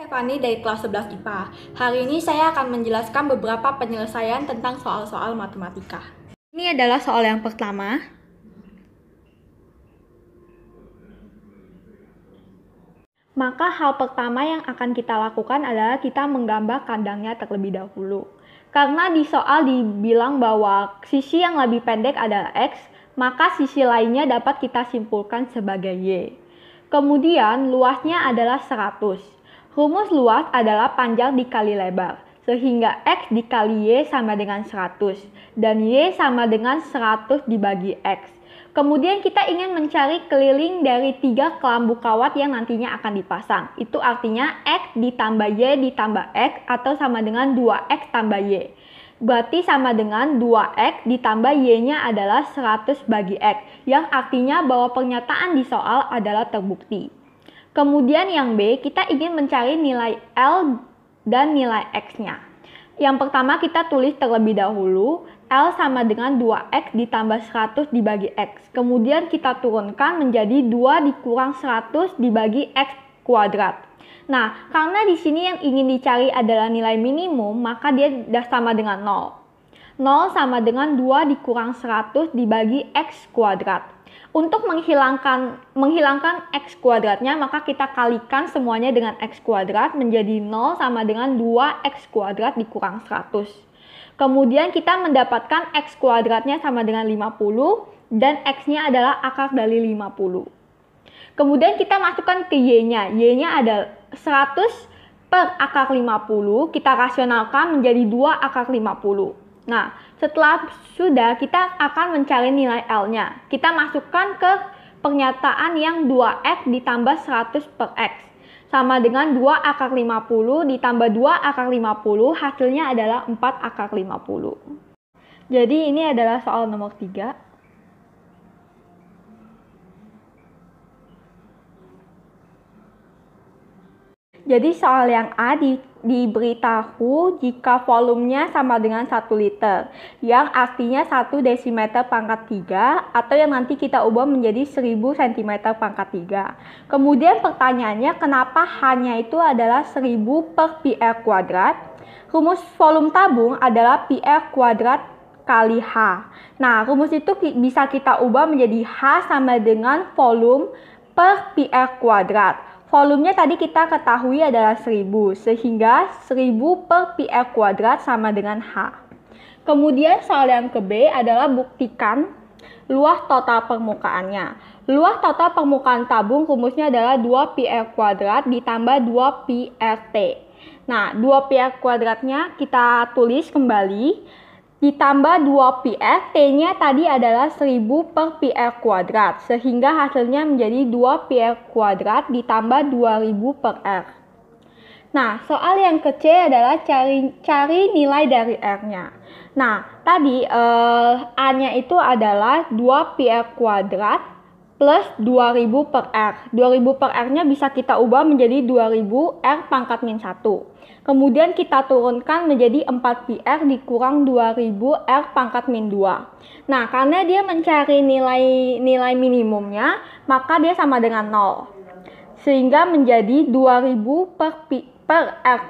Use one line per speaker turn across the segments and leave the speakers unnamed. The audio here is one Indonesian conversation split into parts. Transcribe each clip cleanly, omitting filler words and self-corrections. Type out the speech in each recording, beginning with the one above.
Stefani dari kelas 11 IPA. Hari ini saya akan menjelaskan beberapa penyelesaian tentang soal-soal matematika. Ini adalah soal yang pertama. Maka hal pertama yang akan kita lakukan adalah kita menggambar kandangnya terlebih dahulu. Karena di soal dibilang bahwa sisi yang lebih pendek adalah X, maka sisi lainnya dapat kita simpulkan sebagai Y. Kemudian luasnya adalah 100. Rumus luas adalah panjang dikali lebar, sehingga X dikali Y sama dengan 100, dan Y sama dengan 100 dibagi X. Kemudian kita ingin mencari keliling dari 3 kelambu kawat yang nantinya akan dipasang. Itu artinya X ditambah Y ditambah X atau sama dengan 2X tambah Y. Berarti sama dengan 2X ditambah Y-nya adalah 100 bagi X, yang artinya bahwa pernyataan di soal adalah terbukti. Kemudian yang B, kita ingin mencari nilai L dan nilai X-nya. Yang pertama kita tulis terlebih dahulu, L sama dengan 2X ditambah 100 dibagi X. Kemudian kita turunkan menjadi 2 dikurang 100 dibagi X kuadrat. Nah, karena di sini yang ingin dicari adalah nilai minimum, maka dia sudah sama dengan 0. 0 sama dengan 2 dikurang 100 dibagi X kuadrat. Untuk menghilangkan X kuadratnya, maka kita kalikan semuanya dengan X kuadrat menjadi 0 sama dengan 2X kuadrat dikurang 100. Kemudian kita mendapatkan X kuadratnya sama dengan 50 dan X-nya adalah akar dari 50. Kemudian kita masukkan ke Y-nya. Y-nya adalah 100 per akar 50, kita rasionalkan menjadi 2 akar 50. Nah, setelah sudah kita akan mencari nilai L-nya. Kita masukkan ke pernyataan yang 2X ditambah 100 per X. Sama dengan 2 akar 50 ditambah 2 akar 50, hasilnya adalah 4 akar 50. Jadi ini adalah soal nomor 3. Jadi soal yang A diberitahu jika volumenya sama dengan 1 liter, yang artinya 1 desimeter pangkat 3, atau yang nanti kita ubah menjadi 1000 cm pangkat 3. Kemudian pertanyaannya, kenapa hanya itu adalah 1000 per PR kuadrat? Rumus volume tabung adalah PR kuadrat kali H. Nah, rumus itu bisa kita ubah menjadi H sama dengan volume per PR kuadrat. Volumenya tadi kita ketahui adalah 1000, sehingga 1000 per PR kuadrat sama dengan H. Kemudian soal yang ke B adalah buktikan luas total permukaannya. Luas total permukaan tabung rumusnya adalah 2 PR kuadrat ditambah 2 PRT. Nah, 2 PR kuadratnya kita tulis kembali. Ditambah 2 PR, T-nya tadi adalah 1000 per PR kuadrat, sehingga hasilnya menjadi 2 PR kuadrat ditambah 2000 per R. Nah, soal yang ke C adalah cari nilai dari R-nya. Nah, tadi A-nya itu adalah 2 PR kuadrat plus 2000 per R. 2000 per R-nya bisa kita ubah menjadi 2000 R pangkat min 1. Kemudian kita turunkan menjadi 4 PR dikurang 2000 R pangkat min 2. Nah, karena dia mencari nilai minimumnya, maka dia sama dengan 0. Sehingga menjadi 2000 per R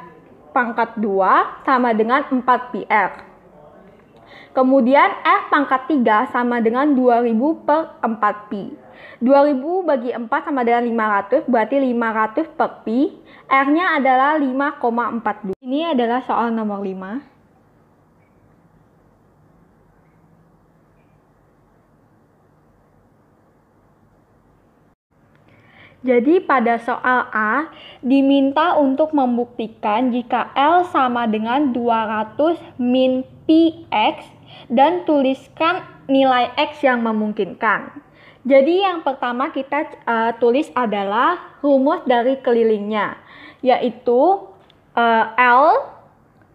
pangkat 2 sama dengan 4 PR. Kemudian R pangkat 3 sama dengan 2000 per 4 pi. 2000 bagi 4 sama dengan 500, berarti 500 per pi. R-nya adalah 5,42. Ini adalah soal nomor 5. Jadi pada soal A, diminta untuk membuktikan jika L sama dengan 200 min pi X dan tuliskan nilai X yang memungkinkan. Jadi yang pertama kita tulis adalah rumus dari kelilingnya, yaitu L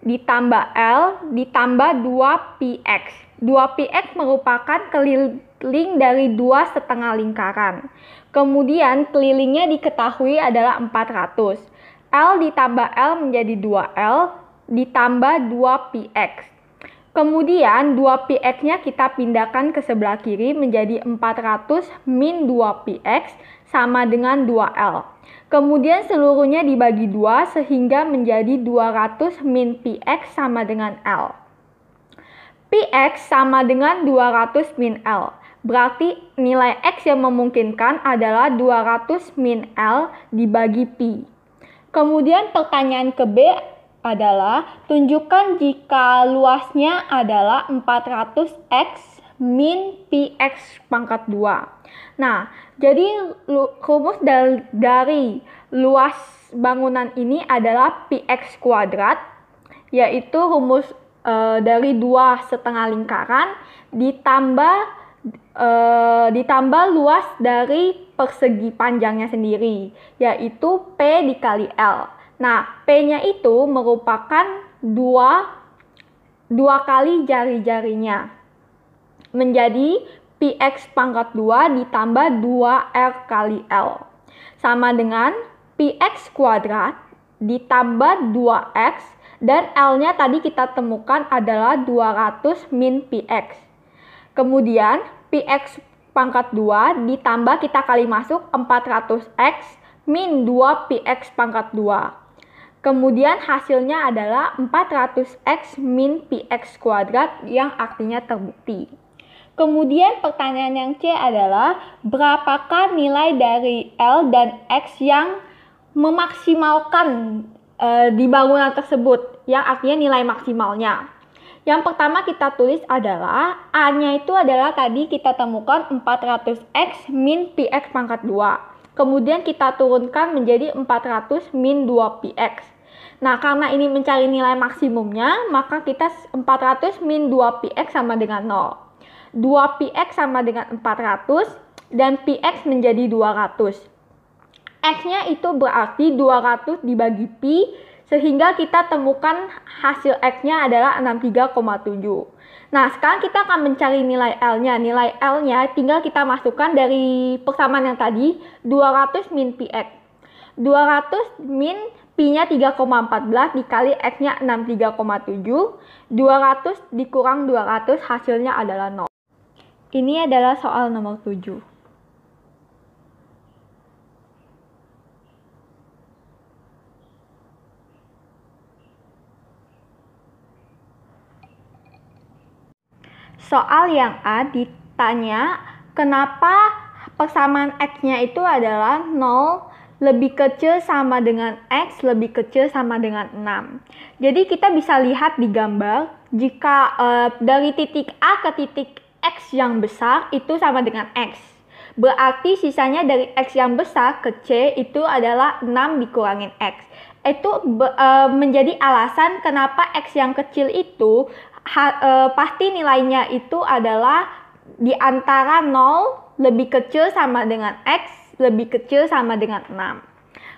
ditambah 2px. 2px merupakan keliling dari 2 setengah lingkaran. Kemudian kelilingnya diketahui adalah 400. L ditambah L menjadi 2L ditambah 2px. Kemudian 2px-nya kita pindahkan ke sebelah kiri menjadi 400 min 2px sama dengan 2L. Kemudian seluruhnya dibagi 2 sehingga menjadi 200 min Px sama dengan L. Px sama dengan 200 min L. Berarti nilai X yang memungkinkan adalah 200 min L dibagi Pi. Kemudian pertanyaan ke B adalah tunjukkan jika luasnya adalah 400X min Px pangkat 2. Nah, jadi rumus dari luas bangunan ini adalah Px kuadrat, yaitu rumus dari 2,5 lingkaran ditambah luas dari persegi panjangnya sendiri, yaitu P dikali L. Nah, P-nya itu merupakan dua kali jari-jarinya, menjadi Px pangkat 2 ditambah 2R kali L. Sama dengan Px kuadrat ditambah 2X, dan L-nya tadi kita temukan adalah 200 min Px. Kemudian Px pangkat 2 ditambah kita kali masuk 400X min 2 Px pangkat 2. Kemudian hasilnya adalah 400X min Px kuadrat yang artinya terbukti. Kemudian pertanyaan yang C adalah berapakah nilai dari L dan X yang memaksimalkan di bangunan tersebut, yang artinya nilai maksimalnya. Yang pertama kita tulis adalah A-nya itu adalah tadi kita temukan 400X min Px pangkat 2. Kemudian kita turunkan menjadi 400 min 2Px. Nah, karena ini mencari nilai maksimumnya, maka kita 400 min 2Px sama dengan 0. 2Px sama dengan 400 dan Px menjadi 200. X-nya itu berarti 200 dibagi Pi, sehingga kita temukan hasil X-nya adalah 63,7. Nah, sekarang kita akan mencari nilai L-nya. Nilai L-nya tinggal kita masukkan dari persamaan yang tadi, 200 min Px. 200 min Pi-nya 3,14 dikali X-nya 63,7. 200 dikurang 200 hasilnya adalah 0. Ini adalah soal nomor 7. Soal yang A ditanya kenapa persamaan X-nya itu adalah 0 lebih kecil sama dengan X lebih kecil sama dengan 6. Jadi kita bisa lihat di gambar, jika dari titik A ke titik X yang besar itu sama dengan X. Berarti sisanya dari X yang besar ke C itu adalah 6 dikurangin X. Itu menjadi alasan kenapa X yang kecil itu pasti nilainya itu adalah di antara 0 lebih kecil sama dengan X lebih kecil sama dengan 6.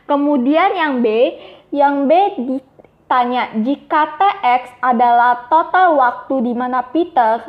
Kemudian yang B ditanya jika Tx adalah total waktu di mana Peter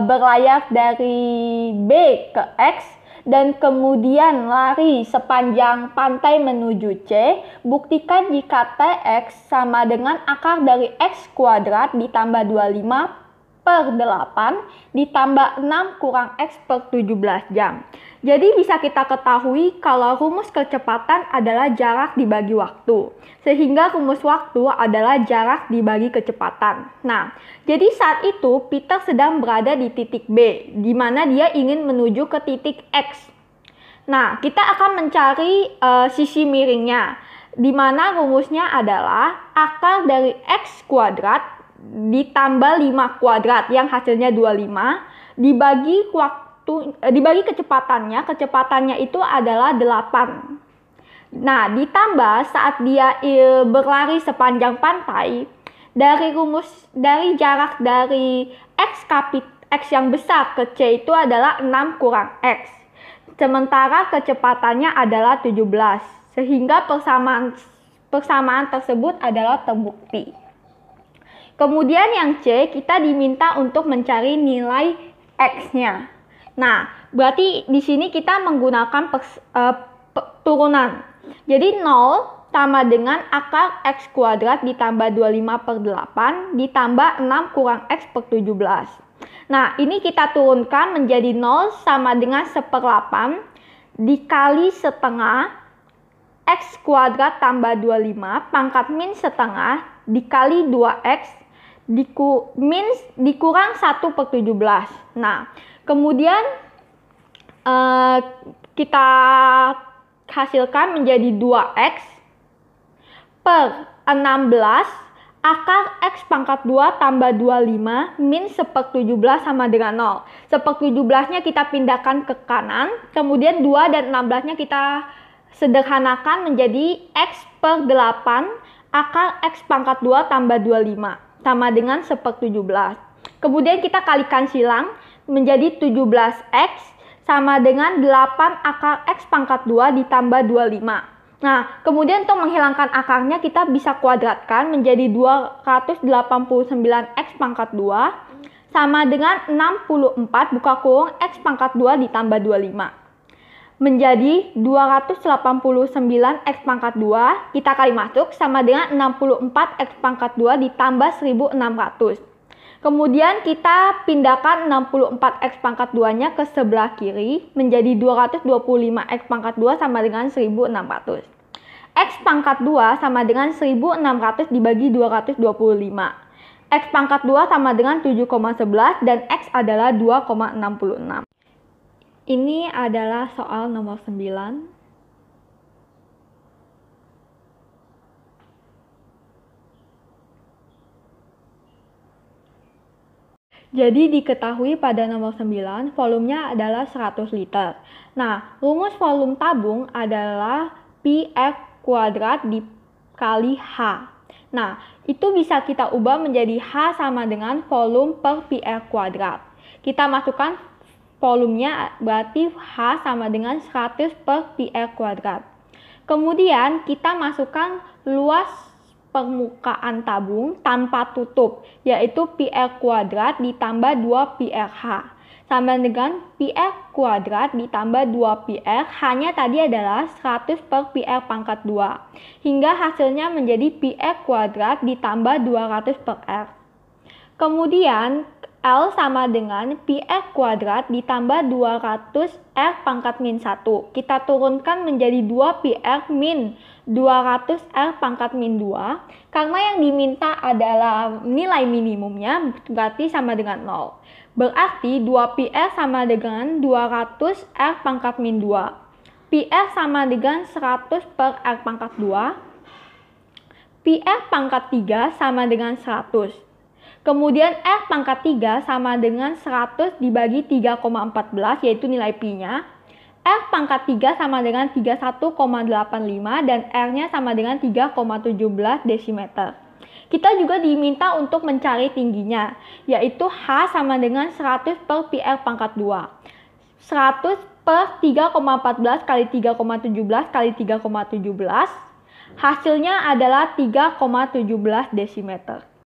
berlayar dari B ke X dan kemudian lari sepanjang pantai menuju C, buktikan jika Tx sama dengan akar dari X kuadrat ditambah 25 per 8 ditambah 6 kurang X per 17 jam. Jadi bisa kita ketahui kalau rumus kecepatan adalah jarak dibagi waktu. Sehingga rumus waktu adalah jarak dibagi kecepatan. Nah, jadi saat itu Peter sedang berada di titik B, di mana dia ingin menuju ke titik X. Nah, kita akan mencari sisi miringnya, di mana rumusnya adalah akar dari X kuadrat ditambah 5 kuadrat yang hasilnya 25 dibagi kecepatannya itu adalah 8. Nah, ditambah saat dia berlari sepanjang pantai, dari jarak dari X yang besar ke C itu adalah 6 kurang X. Sementara kecepatannya adalah 17. Sehingga persamaan tersebut adalah terbukti. Kemudian yang C, kita diminta untuk mencari nilai X-nya. Nah, berarti di sini kita menggunakan turunan. Jadi 0 sama dengan akar X kuadrat ditambah 25 per 8 ditambah 6 kurang X per 17. Nah, ini kita turunkan menjadi 0 sama dengan 1/8 dikali setengah X kuadrat tambah 25 pangkat min setengah dikali 2X dikurang 1/17. Nah, kemudian kita hasilkan menjadi 2X per 16 akar X pangkat 2 tambah 25 min 1/17 sama dengan 0. 1/17-nya kita pindahkan ke kanan, kemudian 2 dan 16-nya kita sederhanakan menjadi X per 8 akar X pangkat 2 tambah 25 sama dengan 1/17. Kemudian kita kalikan silang menjadi 17X sama dengan 8 akar X pangkat 2 ditambah 25. Nah, kemudian untuk menghilangkan akarnya kita bisa kuadratkan menjadi 289X pangkat 2 sama dengan 64 buka kurung X pangkat 2 ditambah 25. Menjadi 289X pangkat 2 kita kali masuk sama dengan 64X pangkat 2 ditambah 1600. Kemudian kita pindahkan 64X pangkat 2-nya ke sebelah kiri menjadi 225X pangkat 2 sama dengan 1600. X pangkat 2 sama dengan 1600 dibagi 225. X pangkat 2 sama dengan 7,11 dan X adalah 2,66. Ini adalah soal nomor 9. Jadi diketahui pada nomor 9 volumenya adalah 100 liter. Nah, rumus volume tabung adalah Pf kuadrat dikali H. Nah, itu bisa kita ubah menjadi H sama dengan volume per Pf kuadrat. Kita masukkan volumenya berarti H sama dengan 100 per Pf kuadrat. Kemudian kita masukkan luas permukaan tabung tanpa tutup, yaitu Pf kuadrat ditambah 2PRH. Sama dengan Pf kuadrat ditambah 2PR, H-nya tadi adalah 100 per Pf pangkat 2. Hingga hasilnya menjadi Pf kuadrat ditambah 200 per R. Kemudian L sama dengan Pf kuadrat ditambah 200 R pangkat min 1. Kita turunkan menjadi 2PR min 200 R pangkat min 2. Karena yang diminta adalah nilai minimumnya berarti sama dengan 0. Berarti 2PR sama dengan 200 R pangkat min 2. PR sama dengan 100 per R pangkat 2. PR pangkat 3 sama dengan 100. Kemudian R pangkat 3 sama dengan 100 dibagi 3,14 yaitu nilai Pi-nya. R pangkat 3 sama dengan 31,85 dan R-nya sama dengan 3,17 desimeter. Kita juga diminta untuk mencari tingginya, yaitu H sama dengan 100 per PR pangkat 2. 100 per 3,14 kali 3,17 kali 3,17. Hasilnya adalah 3,17 desimeter.